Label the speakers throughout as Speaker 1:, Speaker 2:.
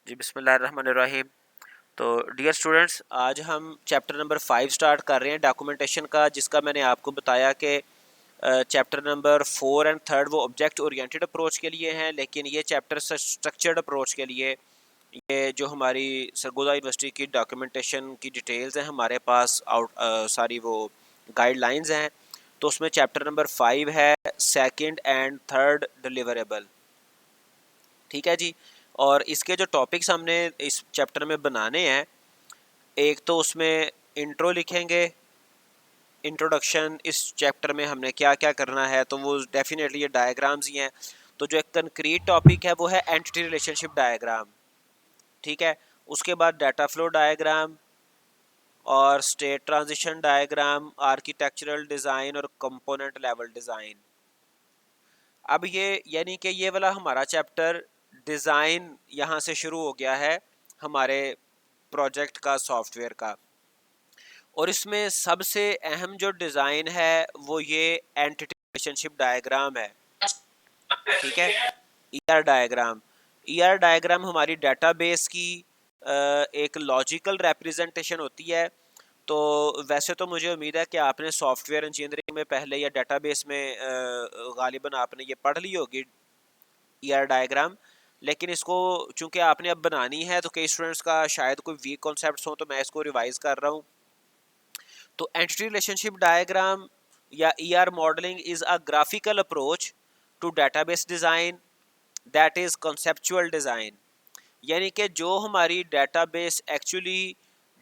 Speaker 1: जी बिस्मिल्लाहिर्रहमानिर्रहीम। तो dear students, आज हम चैप्टर नंबर 5 स्टार्ट कर रहे हैं डॉक्यूमेंटेशन का, जिसका मैंने आपको बताया कि चैप्टर नंबर 4 एंड 3 वो ऑब्जेक्ट ओरिएंटेड अप्रोच के लिए हैं, लेकिन ये चैप्टर स्ट्रक्चर्ड अप्रोच के लिए, ये जो हमारी सरगोदा यूनिवर्सिटी की डॉक्यूमेंटेशन की डिटेल्स हैं हमारे पास सारी वो गाइडलाइंस हैं। तो उसमें चैप्टर नंबर 5 है सेकंड एंड थर्ड डिलीवरेबल। ठीक है जी। और इसके जो टॉपिक्स हमने इस चैप्टर में बनाने हैं, एक तो उसमें इंट्रो लिखेंगे, इंट्रोडक्शन, इस चैप्टर में हमने क्या क्या करना है, तो वो डेफिनेटली ये डायग्राम्स ही हैं। तो जो एक कंक्रीट टॉपिक है वो है एंटिटी रिलेशनशिप डायग्राम। ठीक है। उसके बाद डाटा फ्लो डायग्राम और state transition diagram, architectural design और कंपोनेंट लेवल डिज़ाइन। अब ये यानी कि ये वाला हमारा चैप्टर डिज़ाइन यहाँ से शुरू हो गया है हमारे प्रोजेक्ट का, सॉफ्टवेयर का। और इसमें सबसे अहम जो डिज़ाइन है वो ये एंटिटी रिलेशनशिप डायग्राम है। ठीक है। ER diagram. ईआर डायग्राम हमारी डेटाबेस की एक लॉजिकल रिप्रेजेंटेशन होती है। तो वैसे तो मुझे उम्मीद है कि आपने सॉफ्टवेयर इंजीनियरिंग में पहले या डेटाबेस में गालिबन आपने ये पढ़ ली होगी ईआर डायग्राम, लेकिन इसको चूंकि आपने अब बनानी है तो कई स्टूडेंट्स का शायद कोई वीक कॉन्सेप्ट्स हो, तो मैं इसको रिवाइज कर रहा हूँ। तो एंटिटी रिलेशनशिप डायग्राम या ER modelling is a graphical approach to database design that is conceptual design. यानी कि जो हमारी डेटाबेस एक्चुअली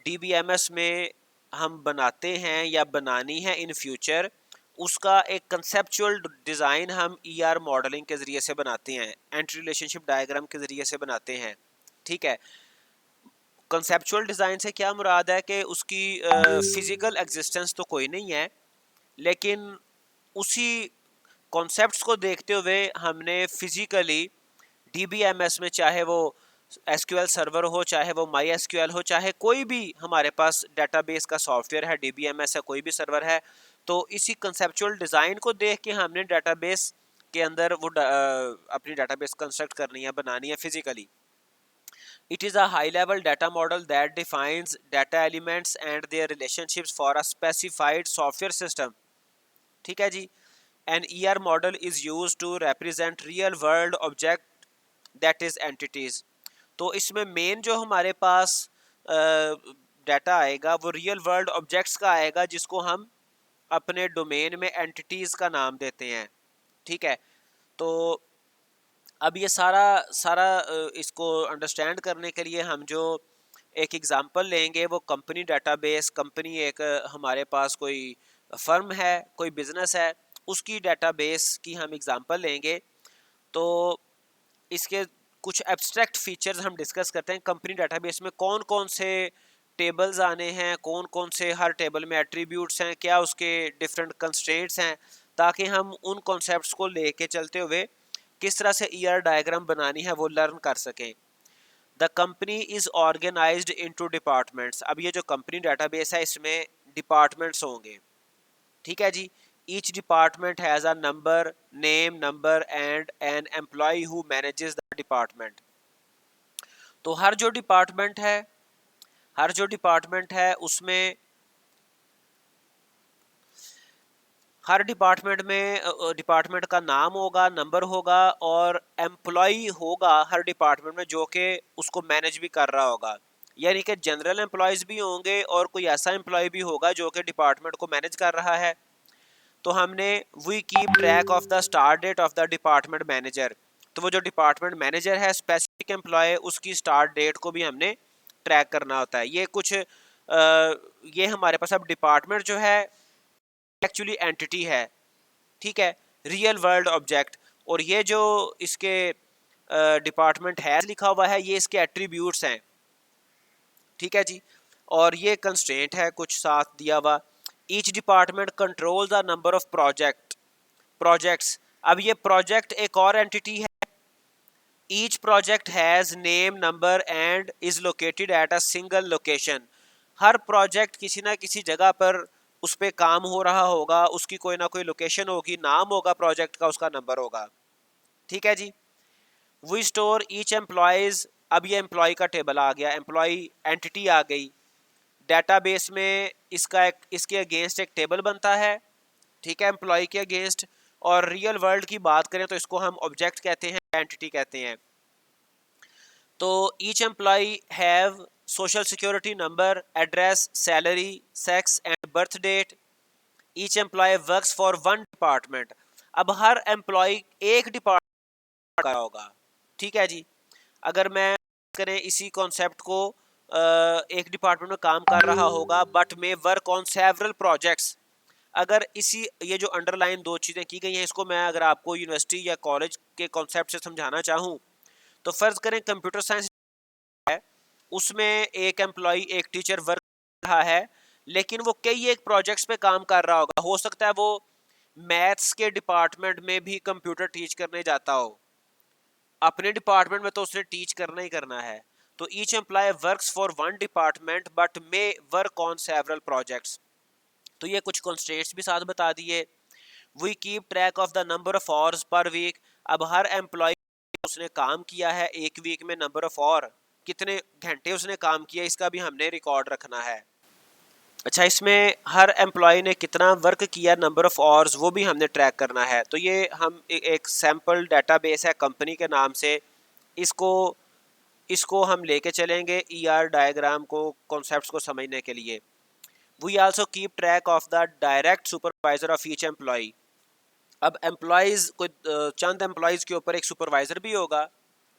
Speaker 1: डीबीएमएस में हम बनाते हैं या बनानी है इन फ्यूचर, उसका एक कंसेप्चुअल डिज़ाइन हम ईआर मॉडलिंग के ज़रिए से बनाते हैं, एंटिटी रिलेशनशिप डायग्राम के ज़रिए से बनाते हैं। ठीक है। कंसेप्चुअल डिज़ाइन से क्या मुराद है कि उसकी फिज़िकल एग्जिस्टेंस तो कोई नहीं है, लेकिन उसी कॉन्सेप्ट्स को देखते हुए हमने फिज़िकली डीबीएमएस में, चाहे वो एसक्यूएल सर्वर हो, चाहे वो माई एसक्यूएल हो, चाहे कोई भी हमारे पास डेटाबेस का सॉफ्टवेयर है, डीबीएमएस है, कोई भी सर्वर है, तो इसी कंसेप्चुअल डिज़ाइन को देख के हमने डेटाबेस के अंदर वो अपनी डेटाबेस कंस्ट्रक्ट करनी है, बनानी है physically. It is a high-level data model that defines data elements and their relationships for a specified software system. ठीक है जी। An ER model is used to represent real-world object that is entities. तो इसमें main जो हमारे पास data आएगा वो real world objects का आएगा, जिसको हम अपने डोमेन में एंटिटीज़ का नाम देते हैं। ठीक है। तो अब ये सारा सारा इसको अंडरस्टैंड करने के लिए हम जो एक एग्ज़ाम्पल लेंगे वो कंपनी डेटाबेस, कंपनी एक हमारे पास कोई फर्म है, कोई बिज़नेस है, उसकी डेटाबेस की हम एग्ज़ाम्पल लेंगे। तो इसके कुछ एब्स्ट्रैक्ट फीचर्स हम डिस्कस करते हैं। कंपनी डेटाबेस में कौन कौन से टेबल्स आने हैं, कौन कौन से हर टेबल में एट्रीब्यूट्स हैं, क्या उसके डिफरेंट कंस्ट्रेंट्स हैं, ताकि हम उन कॉन्सेप्ट्स को लेके चलते हुए किस तरह से ईआर डायग्राम बनानी है वो लर्न कर सकें। The company is organised into departments. अब ये जो कंपनी डेटाबेस है इसमें डिपार्टमेंट्स होंगे। ठीक है जी। Each department has a number, name, number and an employee who manages the department. तो हर जो डिपार्टमेंट है उसमें हर डिपार्टमेंट में डिपार्टमेंट का नाम होगा, नंबर होगा और एम्प्लॉय होगा हर डिपार्टमेंट में, जो कि उसको मैनेज भी कर रहा होगा। यानी कि जनरल एम्प्लॉयज़ भी होंगे और कोई ऐसा एम्प्लॉय भी होगा जो कि डिपार्टमेंट को मैनेज कर रहा है। तो हमने we keep track of the start date of the department manager. तो वो जो डिपार्टमेंट मैनेजर है, स्पेसिफिक एम्प्लॉय, उसकी स्टार्ट डेट को भी हमने ट्रैक करना होता है। ये कुछ ये हमारे पास अब डिपार्टमेंट जो है एक्चुअली एंटिटी है। ठीक है। Real world object. और ये जो इसके डिपार्टमेंट है लिखा हुआ है, ये इसके एट्रीब्यूट्स हैं। ठीक है जी। और ये कंस्ट्रेंट है कुछ साथ दिया हुआ। Each department control the number of projects. अब ये प्रोजेक्ट एक और एंटिटी है। Each project has name, number and is located at a single location. Her project किसी ना किसी जगह पर उस पर काम हो रहा होगा, उसकी कोई ना कोई लोकेशन होगी, नाम होगा प्रोजेक्ट का, उसका नंबर होगा। ठीक है जी। वी स्टोर ईच एम्प्लॉयज अब ये एम्प्लॉय का टेबल आ गया, एम्प्लॉय एंटिटी आ गई, डेटाबेस में इसके अगेंस्ट एक टेबल बनता है, ठीक है, एम्प्लॉय के अगेंस्ट। और रियल वर्ल्ड की बात करें तो इसको हम ऑब्जेक्ट कहते हैं, एंटिटी कहते हैं। तो each employee have social security number, address, salary, sex and birth date. Each employee works for one department. अब हर एम्प्लॉय एक डिपार्टमेंट का होगा, ठीक है जी। अगर मैं करें इसी कॉन्सेप्ट को, एक डिपार्टमेंट में काम कर रहा होगा but may work on several projects. अगर इसी ये जो अंडरलाइन दो चीज़ें की गई हैं, इसको मैं अगर आपको यूनिवर्सिटी या कॉलेज के कॉन्सेप्ट से समझाना चाहूँ तो फ़र्ज़ करें कंप्यूटर साइंस है, उसमें एक एम्प्लॉय एक टीचर वर्क कर रहा है, लेकिन वो कई एक प्रोजेक्ट्स पे काम कर रहा होगा। हो सकता है वो मैथ्स के डिपार्टमेंट में भी कंप्यूटर टीच करने जाता हो, अपने डिपार्टमेंट में तो उसने टीच करना ही करना है। तो each employee works for one department but may work on several projects. तो ये कुछ कंस्ट्रेंट्स भी साथ बता दिए। We keep track of the number of hours per week. अब हर एम्प्लॉय उसने काम किया है एक वीक में, नंबर ऑफ आवर कितने घंटे उसने काम किया, इसका भी हमने रिकॉर्ड रखना है। अच्छा, इसमें हर एम्प्लॉय ने कितना वर्क किया, नंबर ऑफ आवर्स, वो भी हमने ट्रैक करना है। तो ये हम एक सैम्पल डाटाबेस है कंपनी के नाम से, इसको इसको हम लेके चलेंगे ईआर डायग्राम को, कॉन्सेप्ट्स को समझने के लिए। We also keep track of the direct supervisor of each employee. अब एम्प्लॉयज़ को चंद एम्प्लॉयज़ के ऊपर एक सुपरवाइज़र भी होगा,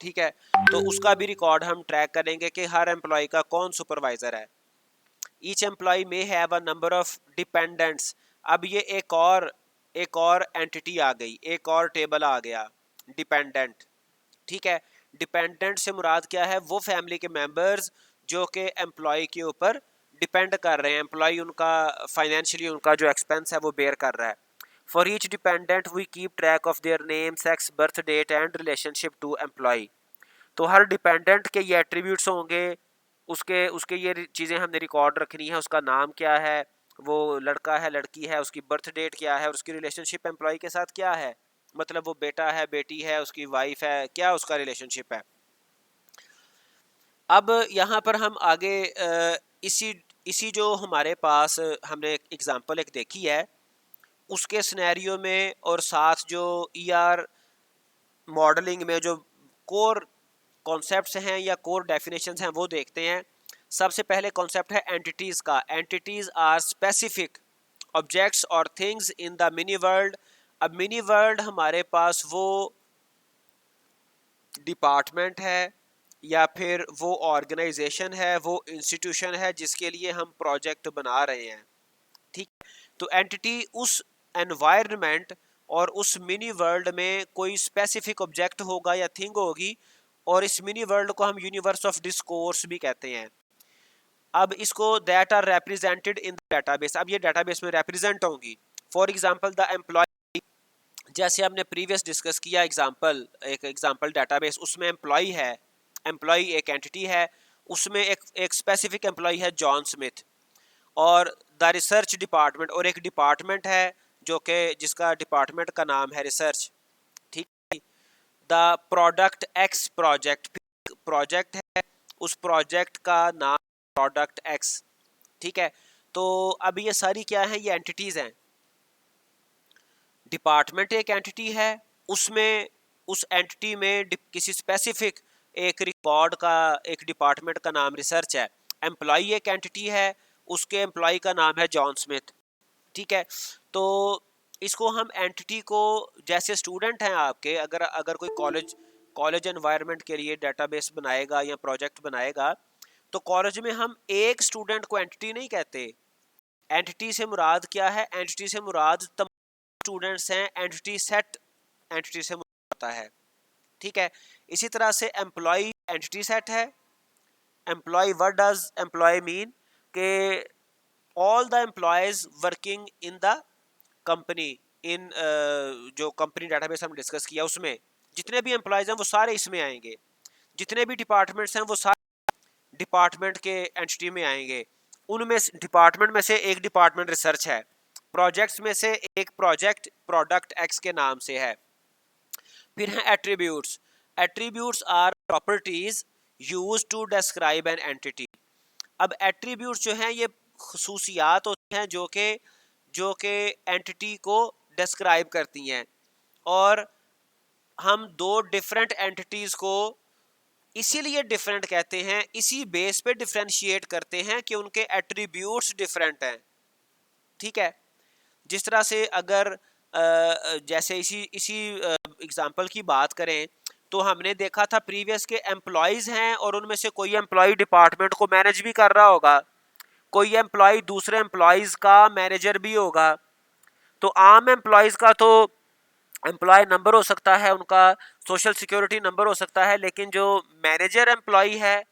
Speaker 1: ठीक है, तो उसका भी रिकॉर्ड हम ट्रैक करेंगे कि हर एम्प्लॉय का कौन सुपरवाइज़र है। Each employ may have a number of dependents. अब ये एक और एंटिटी आ गई, एक और टेबल आ गया, डिपेंडेंट, ठीक है। डिपेंडेंट से मुराद क्या है, वो फैमिली के मेंबर्स जो कि एम्प्लॉय के ऊपर डिपेंड कर रहे हैं, एम्प्लॉय उनका फाइनेंशियली उनका जो एक्सपेंस है वो बेयर कर रहा है। For each dependent we keep track of their name, sex, birth date and relationship to employee. तो हर डिपेंडेंट के ये एट्रीब्यूट्स होंगे, उसके उसके ये चीज़ें हमने रिकॉर्ड रखनी है, उसका नाम क्या है, वो लड़का है लड़की है, उसकी बर्थ डेट क्या है, और उसकी रिलेशनशिप एम्प्लॉय के साथ क्या है, मतलब वो बेटा है बेटी है, उसकी वाइफ है, क्या उसका रिलेशनशिप है। अब यहाँ पर हम आगे इसी इसी जो हमारे पास हमने एक एग्जांपल एक देखी है, उसके सिनेरियो में और साथ जो ईआर मॉडलिंग में जो कोर कॉन्सेप्ट्स हैं या कोर डेफिनेशंस हैं वो देखते हैं। सबसे पहले कॉन्सेप्ट है एंटिटीज़ का। एंटिटीज़ आर स्पेसिफिक ऑब्जेक्ट्स और things in the mini world. अब मिनी वर्ल्ड हमारे पास वो डिपार्टमेंट है या फिर वो ऑर्गेनाइजेशन है, वो इंस्टीट्यूशन है जिसके लिए हम प्रोजेक्ट बना रहे हैं, ठीक। तो एंटिटी उस एनवायरनमेंट और उस मिनी वर्ल्ड में कोई स्पेसिफिक ऑब्जेक्ट होगा या थिंग होगी, और इस मिनी वर्ल्ड को हम यूनिवर्स ऑफ डिस्कोर्स भी कहते हैं। अब इसको that are represented in the database, अब ये डाटाबेस में रिप्रेजेंट होंगी। फॉर एग्जांपल द एम्प्लॉय, जैसे हमने प्रीवियस डिस्कस किया एग्जांपल, एक एग्जांपल डाटाबेस, उसमें एम्प्लॉय है, एम्प्लॉय एक एंटिटी है, उसमें एक स्पेसिफिक एम्प्लॉय है जॉन स्मिथ, और द रिसर्च डिपार्टमेंट, और एक डिपार्टमेंट है जो कि जिसका डिपार्टमेंट का नाम है रिसर्च, ठीक है। The product x project, project है, उस प्रोजेक्ट का नाम प्रोडक्ट एक्स, ठीक है। तो अब ये सारी क्या है, ये एंटिटीज़ हैं। डिपार्टमेंट एक एंटिटी है, उसमें उस एंटिटी में किसी स्पेसिफिक एक रिकॉर्ड का, एक डिपार्टमेंट का नाम रिसर्च है। एम्प्लॉय एक एंटिटी है, उसके एम्प्लॉय का नाम है जॉन स्मिथ, ठीक है। तो इसको हम एंटिटी को, जैसे स्टूडेंट हैं आपके, अगर अगर कोई कॉलेज एनवायरनमेंट के लिए डेटाबेस बनाएगा या प्रोजेक्ट बनाएगा, तो कॉलेज में हम एक स्टूडेंट को एंटिटी नहीं कहते। एंटिटी से मुराद क्या है, एंटिटी से मुराद स्टूडेंट्स हैं, एंटिटी सेट एंटिटी से होता है, ठीक है। इसी तरह से एम्प्लॉय एंटिटी सेट है। Employee, what does employee mean, के all the employees working in the company, इन जो कंपनी डाटाबेस हम डिस्कस किया उसमें जितने भी एम्प्लॉयज हैं वो सारे इसमें आएंगे, जितने भी डिपार्टमेंट्स हैं वो सारे डिपार्टमेंट के एंटिटी में आएंगे। उनमें डिपार्टमेंट में से एक डिपार्टमेंट रिसर्च है, प्रोजेक्ट्स में से एक प्रोजेक्ट प्रोडक्ट एक्स के नाम से है। फिर हैं attributes. Attributes are properties use to describe an entity. अब एट्रीब्यूट जो हैं ये खसूसियात होती हैं जो कि एंटिटी को डिस्क्राइब करती हैं, और हम दो डिफरेंट एंटिटीज़ को इसीलिए डिफरेंट कहते हैं, इसी बेस पे डिफ्रेंशिएट करते हैं कि उनके एट्रीब्यूट्स डिफरेंट हैं। ठीक है, जिस तरह से अगर जैसे इसी इसी एग्जांपल की बात करें तो हमने देखा था प्रीवियस के एम्प्लॉयज़ हैं और उनमें से कोई एम्प्लॉय डिपार्टमेंट को मैनेज भी कर रहा होगा, कोई एम्प्लॉय दूसरे एम्प्लॉयज़ का मैनेजर भी होगा। तो आम एम्प्लॉयज़ का तो एम्प्लॉय नंबर हो सकता है, उनका सोशल सिक्योरिटी नंबर हो सकता है, लेकिन जो मैनेजर एम्प्लॉय है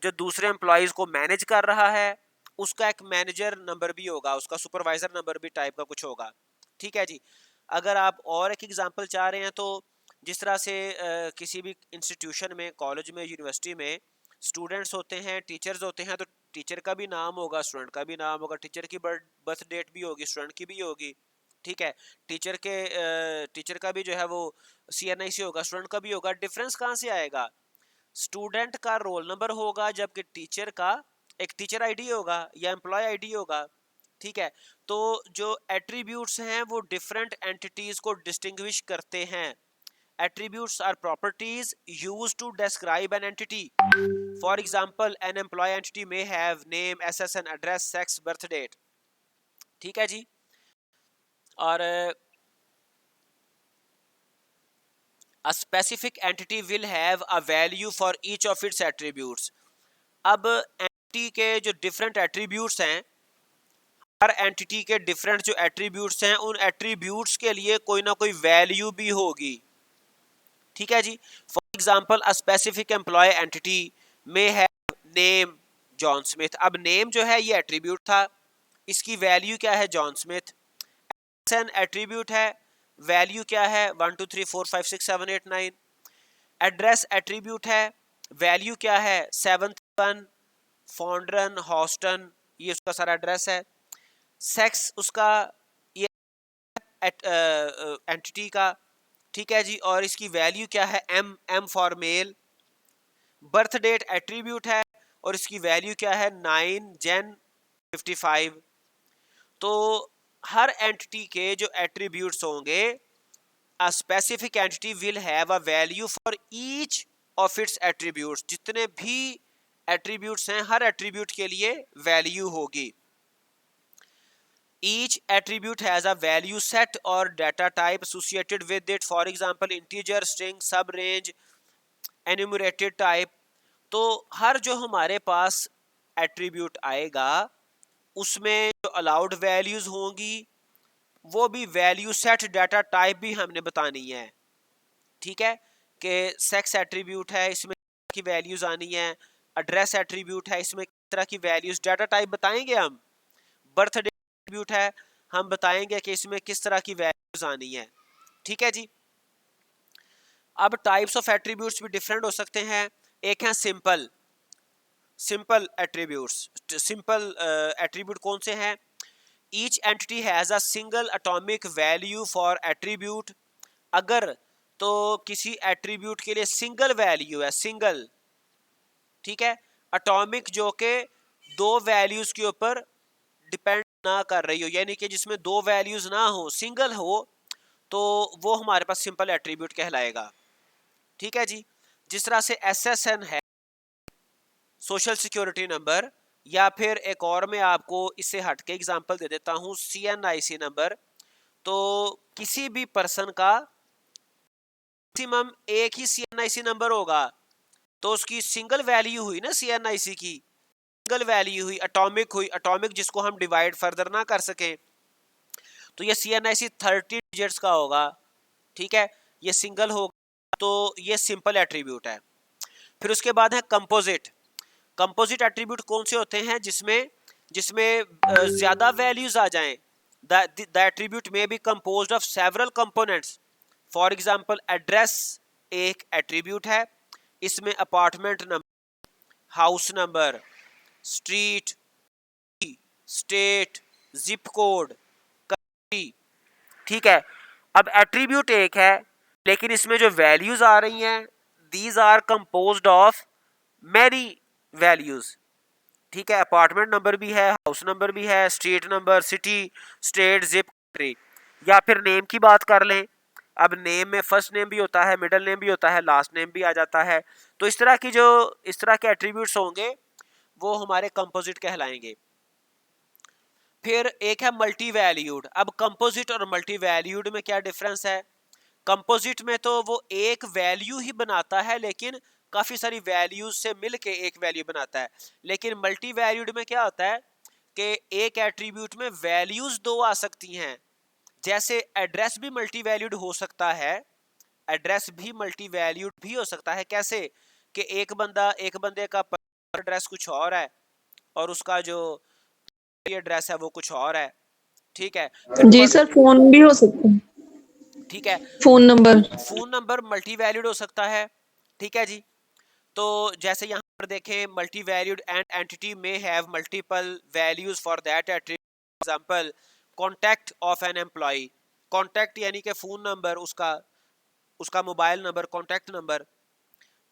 Speaker 1: जो दूसरे एम्प्लॉयज़ को मैनेज कर रहा है उसका एक मैनेजर नंबर भी होगा, उसका सुपरवाइजर नंबर भी टाइप का कुछ होगा। ठीक है जी। अगर आप और एक एग्जांपल चाह रहे हैं तो जिस तरह से किसी भी इंस्टीट्यूशन में, कॉलेज में, यूनिवर्सिटी में स्टूडेंट्स होते हैं, टीचर्स होते हैं, तो टीचर का भी नाम होगा, स्टूडेंट का भी नाम होगा, टीचर की बर्थ डेट भी होगी, स्टूडेंट की भी होगी। ठीक है, टीचर का भी जो है वो CNIC होगा, स्टूडेंट का भी होगा। डिफरेंस कहाँ से आएगा? स्टूडेंट का रोल नंबर होगा जबकि टीचर का एक टीचर आईडी होगा या एम्प्लॉय आईडी होगा। ठीक है, तो जो एट्रीब्यूट्स हैं वो डिफरेंट एंटिटीज को डिस्टिंग्विश करते हैं। Attributes are properties used to describe an entity. For example, an employee entity may have name, SSN, address, sex, birth date. ठीक है जी। और a specific entity will have a value for each of its attributes। अब entity के जो different attributes हैं, हर entity के different जो attributes हैं उन एट्रीब्यूट्स के लिए कोई ना कोई वैल्यू भी होगी। ठीक है जी। For example, a specific employee entity में है नेम जॉन स्मिथ। अब नेम जो है ये एट्रीब्यूट था, इसकी वैल्यू क्या है? John Smith. एन एट्रीब्यूट है, वैल्यू क्या है? 1 2 3 4 5 6 7 8 9। एड्रेस एट्रीब्यूट है, वैल्यू क्या है? 7 फॉन्ड्रन, हॉस्टन, ये उसका सारा एड्रेस है। सेक्स उसका ये एंटिटी का। ठीक है जी। और इसकी वैल्यू क्या है? M for male. Birth date attribute है और इसकी वैल्यू क्या है? 9 Jan 55। तो हर एंटिटी के जो एट्रीब्यूट्स होंगे, a specific entity will have a value for each of its attributes। जितने भी एट्रीब्यूट्स हैं हर एट्रीब्यूट के लिए वैल्यू होगी। each attribute has a value set or data type associated with it। for example, integer, string, sub range, enumerated type। तो हर जो हमारे पास एट्रीब्यूट आएगा उसमें जो अलाउड वैल्यूज होंगी वो भी वैल्यू सेट, डाटा टाइप भी हमने बतानी है। ठीक है, कि सेक्स एट्रीब्यूट है, इसमें की वैल्यूज आनी है। एड्रेस एट्रीब्यूट है, इसमें किस तरह की वैल्यूज, डाटा टाइप बताएंगे हम। बर्थ डे एट्रीब्यूट है, हम बताएंगे कि इसमें किस तरह की वैल्यूज आनी है। ठीक है जी। अब टाइप्स ऑफ एट्रीब्यूट्स भी डिफरेंट हो सकते हैं। एक है सिंपल एट्रीब्यूट्स। सिंपल एट्रीब्यूट कौन से हैं? Each entity has a single atomic value for attribute. अगर तो किसी एट्रीब्यूट के लिए सिंगल वैल्यू है, सिंगल। ठीक है, एटॉमिक जो कि दो वैल्यूज के ऊपर डिपेंड ना कर रही हो, यानी कि जिसमें दो वैल्यूज ना हो, सिंगल हो, तो वो हमारे पास सिंपल एट्रीब्यूट कहलाएगा। ठीक है जी। जिस तरह से SSN है, सोशल सिक्योरिटी नंबर, या फिर एक और मैं आपको इससे हट के एग्जांपल दे देता हूं, CNIC नंबर। तो किसी भी पर्सन का मैक्सिमम एक ही CNIC नंबर होगा, तो उसकी सिंगल वैल्यू हुई ना CNIC की, सिंगल वैल्यू हुई, एटॉमिक हुई। एटॉमिक जिसको हम डिवाइड फर्दर ना कर सके, तो ये CNIC 30 डिजिट्स का होगा। ठीक है, ये सिंगल होगा, तो ये सिंपल एट्रीब्यूट है। फिर उसके बाद है कंपोजिट एट्रीब्यूट कौन से होते हैं? जिसमें ज्यादा वैल्यूज आ जाएं। The attribute may be composed of several components. For example, address एक एट्रीब्यूट है, इसमें apartment number, house number, street, state, zip code, country. ठीक है, अब एट्रीब्यूट एक है लेकिन इसमें जो वैल्यूज आ रही हैं, these are composed of many values, ठीक है। अपार्टमेंट नंबर भी है, हाउस नंबर भी है, street number, city, state, zip, country. या फिर नेम की बात कर लें, अब नेम में फर्स्ट नेम भी होता है, मिडिल नेम भी होता है, लास्ट नेम भी आ जाता है। तो इस तरह के एट्रीब्यूट्स होंगे वो हमारे कंपोजिट कहलाएंगे। फिर एक है मल्टी वैल्यूड। अब कंपोजिट और मल्टी वैल्यूड में क्या डिफरेंस है? कंपोजिट में तो वो एक वैल्यू ही बनाता है, लेकिन काफी सारी वैल्यूज से मिलके एक वैल्यू बनाता है। लेकिन मल्टी वैल्यूड में क्या होता है कि एक एट्रीब्यूट में वैल्यूज दो आ सकती हैं। जैसे एड्रेस भी मल्टी वैल्यूड हो सकता है, एड्रेस भी मल्टी वैल्यूड भी हो सकता है। कैसे कि एक बंदे का एड्रेस कुछ और है और उसका जो एड्रेस है वो कुछ और है, ठीक है। फिर
Speaker 2: जी सर, फोन भी हो सकता है,
Speaker 1: ठीक है,
Speaker 2: phone number.
Speaker 1: Phone number multi valued हो सकता है, ठीक है जी। तो जैसे यहाँ पर देखें, multi valued and entity may have multiple values for that attribute. Example, contact of an employee. Contact यानी कि फोन नंबर, उसका उसका मोबाइल नंबर, कॉन्टैक्ट नंबर।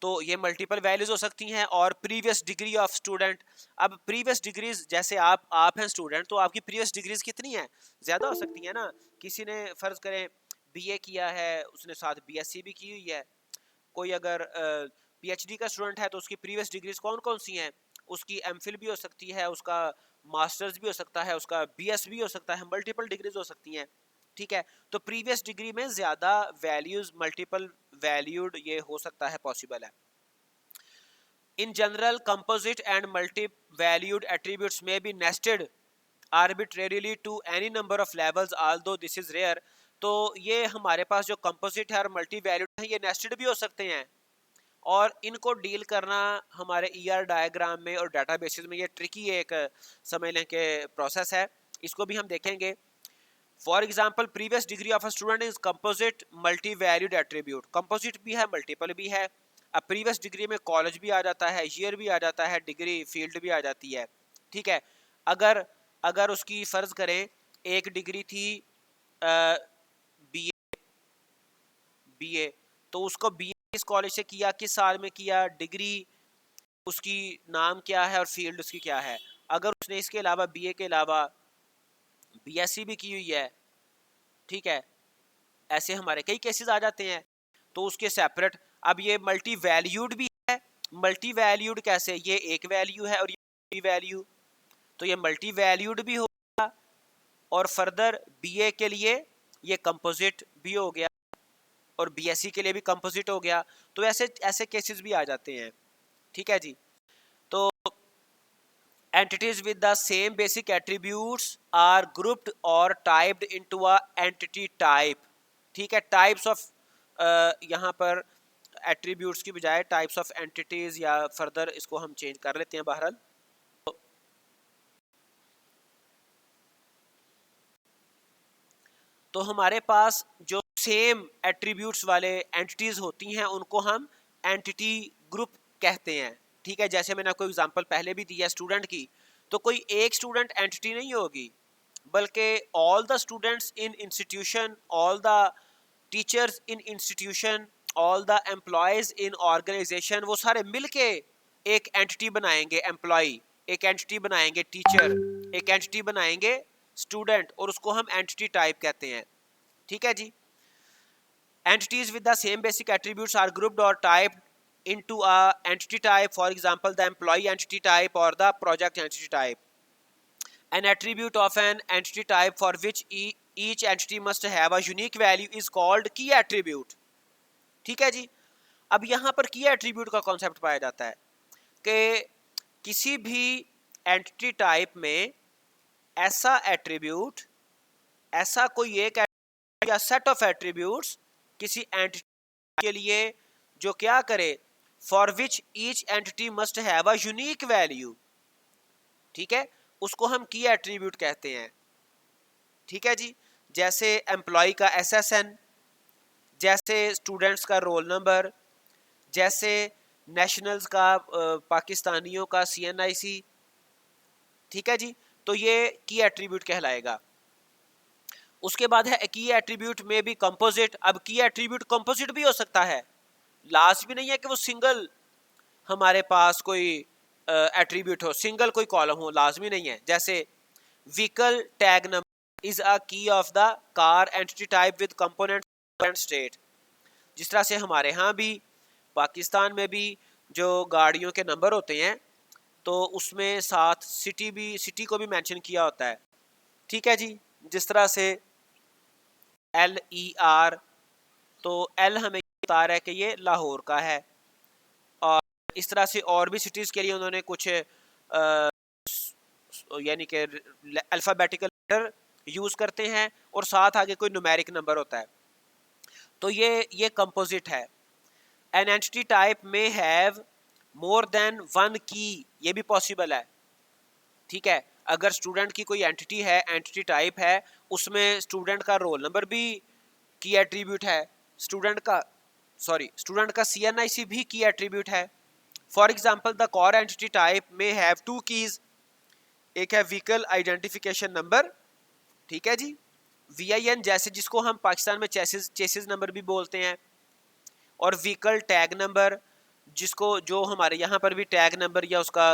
Speaker 1: तो ये मल्टीपल वैल्यूज हो सकती हैं। और प्रीवियस डिग्री ऑफ स्टूडेंट। अब प्रीवियस डिग्रीज, जैसे आप हैं स्टूडेंट, तो आपकी प्रीवियस डिग्रीज कितनी है? ज्यादा हो सकती है ना। किसी ने फर्ज करें बीए किया है, उसने साथ बीएससी भी की हुई है। कोई अगर पीएचडी का स्टूडेंट है तो उसकी प्रीवियस डिग्रीज कौन कौन सी हैं? उसकी एमफिल भी हो सकती है, उसका मास्टर्स भी हो सकता है, उसका बीएस भी हो सकता है, मल्टीपल डिग्रीज हो सकती हैं, ठीक है। तो प्रीवियस डिग्री में ज्यादा वैल्यूज, मल्टीपल वैल्यूड ये हो सकता है, पॉसिबल है। In general, composite and multi-valued attributes may be nested arbitrarily to any number of levels, although this is rare. तो ये हमारे पास जो कंपोजिट है और मल्टी वैल्यूड है, ये नेस्टेड भी हो सकते हैं। और इनको डील करना हमारे ईआर डायग्राम में और डाटाबेसेस में ये ट्रिकी एक समझ लें कि प्रोसेस है। इसको भी हम देखेंगे। For example, previous degree of a student is composite multi valued attribute. Composite भी है, मल्टीपल भी है। अब प्रीवियस डिग्री में कॉलेज भी आ जाता है, ईयर भी आ जाता है, डिग्री फील्ड भी आ जाती है, ठीक है। अगर अगर उसकी फर्ज करें एक डिग्री थी बीए, तो उसको बीए किस कॉलेज से किया, किस साल में किया, डिग्री उसकी नाम क्या है और फील्ड उसकी क्या है। अगर उसने इसके अलावा बीए के अलावा बीएससी भी की हुई है, ठीक है, ऐसे हमारे कई केसेस आ जाते हैं, तो उसके सेपरेट। अब ये मल्टी वैल्यूड भी है। मल्टी वैल्यूड कैसे? ये एक वैल्यू है और ये वैल्यू, तो ये मल्टी वैल्यूड भी होगा। और फर्दर बीए के लिए ये कंपोजिट भी हो गया और बीएससी के लिए भी कंपोजिट हो गया। तो ऐसे ऐसे केसेस भी आ जाते हैं, ठीक है जी। तो entities with the same basic attributes are grouped or typed into a entity type, ठीक है। टाइप्स ऑफ यहाँ पर एट्रीब्यूट्स की बजाय टाइप्स ऑफ एंटिटीज, या फर्दर इसको हम चेंज कर लेते हैं बहरहाल। तो हमारे पास जो सेम एट्रीब्यूट्स वाले एंटिटीज होती हैं उनको हम एंटिटी ग्रुप कहते हैं, ठीक है। जैसे मैंने आपको एग्जांपल पहले भी दिया स्टूडेंट की, तो कोई एक स्टूडेंट एंटिटी नहीं होगी, बल्कि all the students in institution, all the teachers in institution, all the employees in organisation, वो सारे मिलके एक एंटिटी बनाएंगे एम्प्लॉय, एक एंटिटी बनाएंगे टीचर, एक एंटिटी बनाएंगे स्टूडेंट, और उसको हम एंटिटी टाइप कहते हैं, ठीक है जी। entities with the same basic attributes are grouped or typed into a entity type, for example the employee entity type or the project entity type. An attribute of an entity type for which each entity must have a unique value is called key attribute, ठीक है जी। अब यहाँ पर की attribute का concept पाया जाता है कि किसी भी एंटिटी टाइप में ऐसा एट्रीब्यूट, ऐसा कोई एक या सेट ऑफ एट्रीब्यूट्स किसी एंटिटी के लिए जो क्या करे, for which each entity must have a unique value, ठीक है, उसको हम की एट्रीब्यूट कहते हैं, ठीक है जी। जैसे एम्प्लॉय का एसएसएन, जैसे स्टूडेंट्स का रोल नंबर, जैसे नेशनल्स का पाकिस्तानियों का सीएनआईसी, ठीक है जी। तो ये की एट्रीब्यूट कहलाएगा। उसके बाद है की एट्रीब्यूट में भी कंपोजिट। अब की एट्रीब्यूट कंपोजिट भी हो सकता है, लास्ट भी नहीं है कि वो सिंगल हमारे पास कोई एट्रीब्यूट हो, सिंगल कोई कॉलम हो, लाजमी नहीं है। जैसे vehicle tag number is a key of the car entity type with component and state. जिस तरह से हमारे यहाँ भी पाकिस्तान में भी जो गाड़ियों के नंबर होते हैं तो उसमें साथ सिटी को भी मेंशन किया होता है। ठीक है जी, जिस तरह से LER, तो L हमें बता रहा है कि ये लाहौर का है। और इस तरह से और भी सिटीज़ के लिए उन्होंने कुछ यानी कि अल्फ़ाबेटिकल लेटर यूज़ करते हैं और साथ आगे कोई न्यूमेरिक नंबर होता है। तो ये कंपोजिट है। एन एंटिटी टाइप में हैव मोर देन वन की, ये भी पॉसिबल है। ठीक है, अगर स्टूडेंट की कोई एंटिटी है, एंटिटी टाइप है, उसमें स्टूडेंट का रोल नंबर भी की एट्रीब्यूट है, स्टूडेंट का CNIC भी की एट्रीब्यूट है। For example the core entity type में हैव टू कीज, एक है व्हीकल आइडेंटिफिकेशन नंबर, ठीक है जी, VIN, जैसे जिसको हम पाकिस्तान में चेसिस नंबर भी बोलते हैं, और व्हीकल टैग नंबर, जिसको जो हमारे यहाँ पर भी टैग नंबर या उसका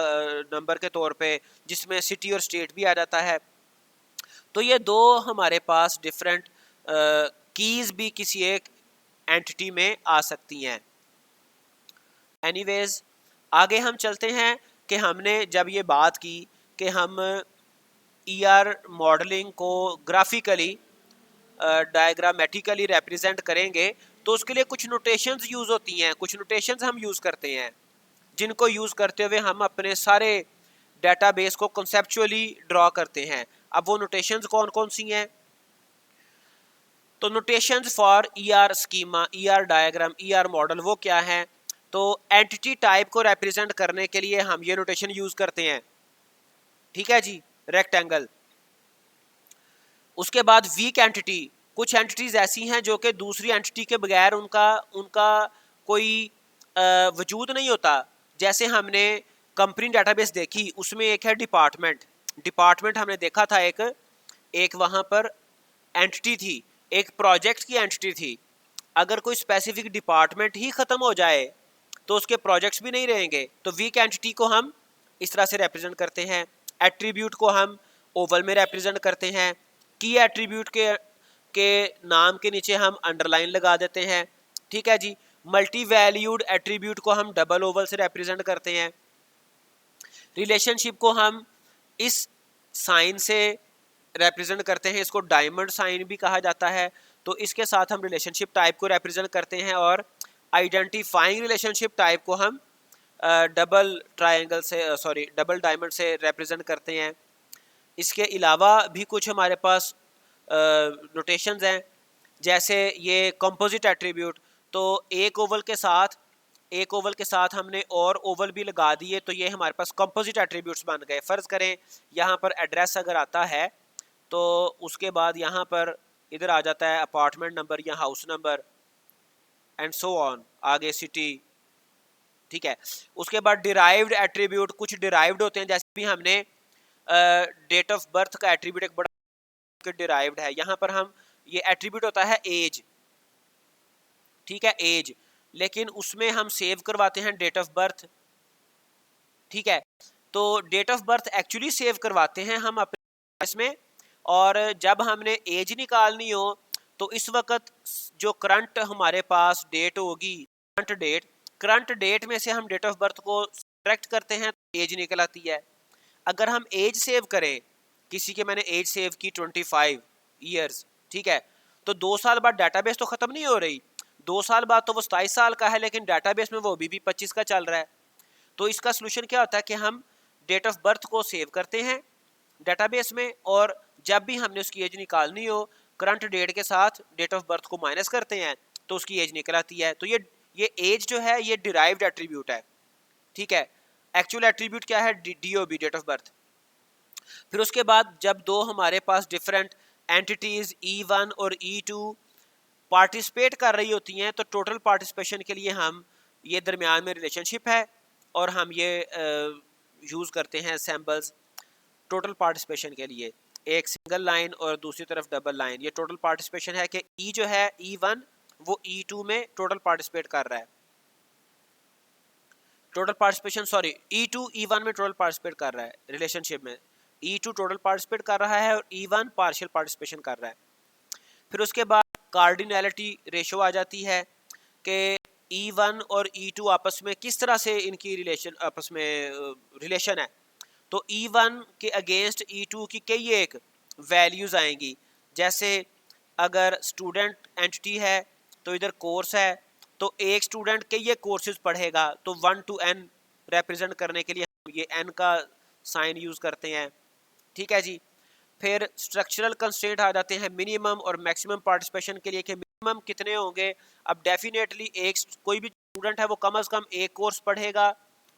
Speaker 1: नंबर के तौर पे जिसमें सिटी और स्टेट भी आ जाता है। तो ये दो हमारे पास डिफरेंट कीज भी किसी एक एंटिटी में आ सकती हैं। एनीवेज, आगे हम चलते हैं कि हमने जब ये बात की कि हम ER मॉडलिंग को ग्राफिकली डायग्रामेटिकली रिप्रेजेंट करेंगे तो उसके लिए कुछ नोटेशंस यूज़ होती हैं, कुछ नोटेशंस हम यूज़ करते हैं, जिनको यूज़ करते हुए हम अपने सारे डेटाबेस को कॉन्सेप्चुअली ड्रॉ करते हैं। अब वो नोटेशंस कौन कौन सी हैं? तो notations for ER schema, ER diagram, ER model वो क्या है? तो एंटिटी टाइप को रिप्रेजेंट करने के लिए हम ये नोटेशन यूज़ करते हैं। ठीक है जी, रेक्टेंगल। उसके बाद वीक एंटिटी, कुछ एंटिटीज़ ऐसी हैं जो कि दूसरी एंटिटी के बगैर उनका कोई वजूद नहीं होता। जैसे हमने कंपनी डेटाबेस देखी, उसमें एक है डिपार्टमेंट हमने देखा था, एक वहाँ पर एंटिटी थी, एक प्रोजेक्ट की एंटिटी थी। अगर कोई स्पेसिफिक डिपार्टमेंट ही ख़त्म हो जाए तो उसके प्रोजेक्ट्स भी नहीं रहेंगे। तो वीक एंटिटी को हम इस तरह से रिप्रेजेंट करते हैं। एट्रीब्यूट को हम ओवल में रिप्रेजेंट करते हैं। की एट्रीब्यूट के नाम के नीचे हम अंडरलाइन लगा देते हैं। ठीक है जी। मल्टी वैल्यूड एट्रीब्यूट को हम डबल ओवल से रिप्रेजेंट करते हैं। रिलेशनशिप को हम इस साइन से रिप्रेजेंट करते हैं, इसको डायमंड साइन भी कहा जाता है। तो इसके साथ हम रिलेशनशिप टाइप को रिप्रेजेंट करते हैं और आइडेंटिफाइंग रिलेशनशिप टाइप को हम डबल डायमंड से रिप्रेजेंट करते हैं। इसके अलावा भी कुछ हमारे पास नोटेशंस हैं, जैसे ये कंपोजिट एट्रीब्यूट। तो एक ओवल के साथ हमने और ओवल भी लगा दिए, तो ये हमारे पास कंपोजिट एट्रीब्यूट्स बन गए। फ़र्ज़ करें यहाँ पर एड्रेस अगर आता है तो उसके बाद यहाँ पर इधर आ जाता है अपार्टमेंट नंबर या house number and so on, आगे सिटी। ठीक है। उसके बाद डिराइव्ड एट्रीब्यूट, कुछ डिराइव्ड होते हैं, जैसे भी हमने डेट ऑफ बर्थ का एट्रीब्यूट एक बड़ा डिराइव्ड है। यहाँ पर हम ये एट्रीब्यूट होता है एज, ठीक है, एज, लेकिन उसमें हम सेव करवाते हैं डेट ऑफ बर्थ। ठीक है। तो date of birth actually save करवाते हैं हम अपने इसमें, और जब हमने एज निकालनी हो तो इस वक्त जो करंट हमारे पास डेट होगी, करंट डेट में से हम डेट ऑफ बर्थ को सब्ट्रैक्ट करते हैं तो एज निकल आती है। अगर हम एज सेव करें, किसी के मैंने एज सेव की 25 ईयर्स, ठीक है, तो 2 साल बाद डाटाबेस तो ख़त्म नहीं हो रही, 2 साल बाद तो वो 27 साल का है, लेकिन डाटाबेस में वो अभी भी 25 का चल रहा है। तो इसका सोल्यूशन क्या होता है कि हम डेट ऑफ बर्थ को सेव करते हैं डेटाबेस में, और जब भी हमने उसकी एज निकालनी हो करंट डेट के साथ डेट ऑफ बर्थ को माइनस करते हैं तो उसकी एज निकल आती है। तो ये एज जो है ये डिराइव्ड एट्रीब्यूट है। ठीक है। एक्चुअल एट्रीब्यूट क्या है? DOB, date of birth. फिर उसके बाद जब दो हमारे पास डिफरेंट एंटिटीज E1 और E2 पार्टिसिपेट कर रही होती हैं, तो टोटल पार्टिसिपेशन के लिए हम ये दरमियान में रिलेशनशिप है और हम ये यूज़ करते हैं सैम्पल्स टोटल पार्टिसिपेशन के लिए, एक सिंगल लाइन और दूसरी तरफ डबल लाइन। ये टोटल पार्टिसिपेशन है कि E जो है E1 वो E2 में टोटल पार्टिसिपेट कर रहा है। Total participation sorry E2 E1 में टोटल पार्टिसिपेट कर रहा है रिलेशनशिप में, E2 टोटल पार्टिसिपेट कर रहा है और E1 पार्शियल पार्टिसिपेशन कर रहा है। फिर उसके बाद कार्डिनैलिटी रेशो आ जाती है कि E1 और E2 आपस में किस तरह से इनकी रिलेशन आपस में रिलेशन है। तो E1 के अगेंस्ट E2 की कई एक वैल्यूज़ आएंगी, जैसे अगर स्टूडेंट एंटिटी है तो इधर कोर्स है, तो एक स्टूडेंट के ये कोर्सेज पढ़ेगा, तो 1 to n रिप्रेजेंट करने के लिए हम ये n का साइन यूज़ करते हैं, ठीक है जी। फिर स्ट्रक्चरल कंस्ट्रेंट आ जाते हैं मिनिमम और मैक्सिमम पार्टिसिपेशन के लिए कि मिनिमम कितने होंगे। अब डेफिनेटली एक कोई भी स्टूडेंट है वो कम से कम एक कोर्स पढ़ेगा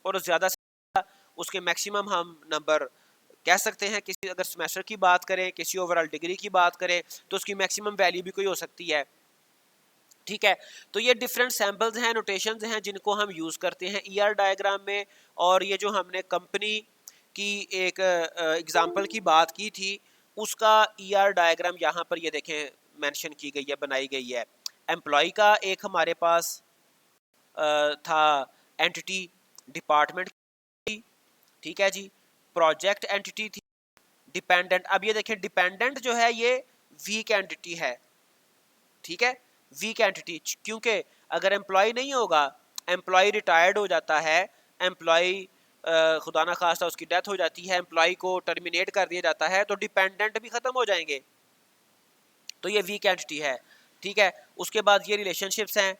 Speaker 1: और ज़्यादा से उसके मैक्सिमम हम नंबर कह सकते हैं। किसी अगर सेमेस्टर की बात करें, किसी ओवरऑल डिग्री की बात करें, तो उसकी मैक्सिमम वैल्यू भी कोई हो सकती है, ठीक है। तो ये डिफरेंट सैम्पल्स हैं, नोटेशंस हैं जिनको हम यूज़ करते हैं ईआर डायग्राम में। और ये जो हमने कंपनी की एक एग्जांपल की बात की थी उसका ईआर डायग्राम यहाँ पर ये देखें मेंशन की गई है, बनाई गई है। एम्प्लॉय का एक हमारे पास था एंटिटी डिपार्टमेंट, ठीक है जी। प्रोजेक्ट एंटिटी थी, डिपेंडेंट। अब ये देखें डिपेंडेंट जो है ये वीक एंटिटी है, ठीक है, वीक एंटिटी, क्योंकि अगर एम्प्लॉय नहीं होगा, एम्प्लॉय रिटायर्ड हो जाता है, एम्प्लॉय खुदा ना खास्ता उसकी डेथ हो जाती है, एम्प्लॉय को टर्मिनेट कर दिया जाता है, तो डिपेंडेंट भी ख़त्म हो जाएंगे, तो ये वीक एंटिटी है, ठीक है। उसके बाद ये रिलेशनशिप्स हैं,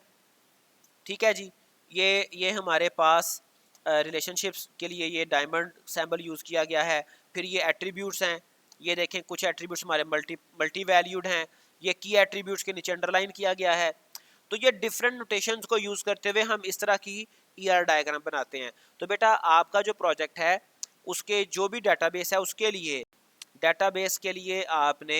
Speaker 1: ठीक है जी। ये हमारे पास रिलेशनशिप्स के लिए ये डायमंड सैम्बल यूज़ किया गया है। फिर ये एट्रीब्यूट्स हैं, ये देखें कुछ एट्रीब्यूट्स हमारे मल्टी वैल्यूड हैं, ये की एट्रीब्यूट्स के नीचे अंडरलाइन किया गया है। तो ये डिफरेंट नोटेशंस को यूज़ करते हुए हम इस तरह की ईआर डायग्राम बनाते हैं। तो बेटा आपका जो प्रोजेक्ट है उसके जो भी डाटाबेस है उसके लिए, डाटाबेस के लिए आपने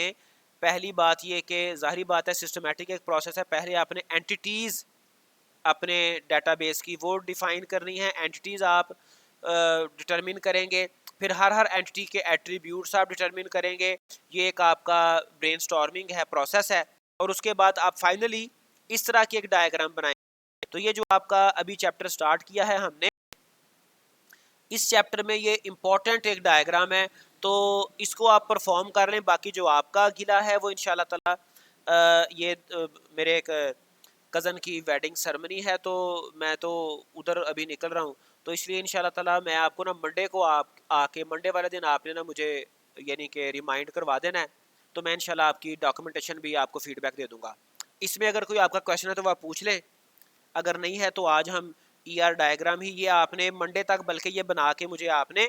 Speaker 1: पहली बात ये कि ज़ाहिर बात है सिस्टमेटिक एक प्रोसेस है, पहले आपने एंटिटीज़ अपने डाटाबेस की वो डिफ़ाइन करनी है, एंटिटीज़ आप डिटरमिन करेंगे, फिर हर एंटिटी के एट्रीब्यूट्स आप डिटरमिन करेंगे। ये एक आपका ब्रेनस्टॉर्मिंग है, प्रोसेस है, और उसके बाद आप फाइनली इस तरह की एक डायग्राम बनाएंगे। तो ये जो आपका अभी चैप्टर स्टार्ट किया है हमने, इस चैप्टर में ये इम्पॉर्टेंट एक डायग्राम है, तो इसको आप परफॉर्म कर लें। बाकी जो आपका गिला है वो इंशाल्लाह ताला मेरे एक कज़न की वेडिंग सेरेमनी है, तो मैं तो उधर अभी निकल रहा हूँ, तो इसलिए इंशाल्लाह ताला मैं आपको ना मंडे को आप आके मंडे वाले दिन आपने ना मुझे यानी कि रिमाइंड करवा देना है, तो मैं इंशाल्लाह आपकी डॉक्यूमेंटेशन भी आपको फीडबैक दे दूँगा। इसमें अगर कोई आपका क्वेश्चन है तो आप पूछ लें, अगर नहीं है तो आज हम ईआर डायग्राम ही ये आपने मंडे तक, बल्कि ये बना के मुझे आपने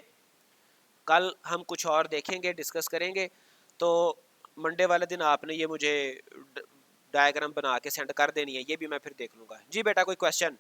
Speaker 1: कल हम कुछ और देखेंगे, डिस्कस करेंगे, तो मंडे वाले दिन आपने ये मुझे डायग्राम बना के सेंड कर देनी है, ये भी मैं फिर देख लूँगा। जी बेटा कोई क्वेश्चन?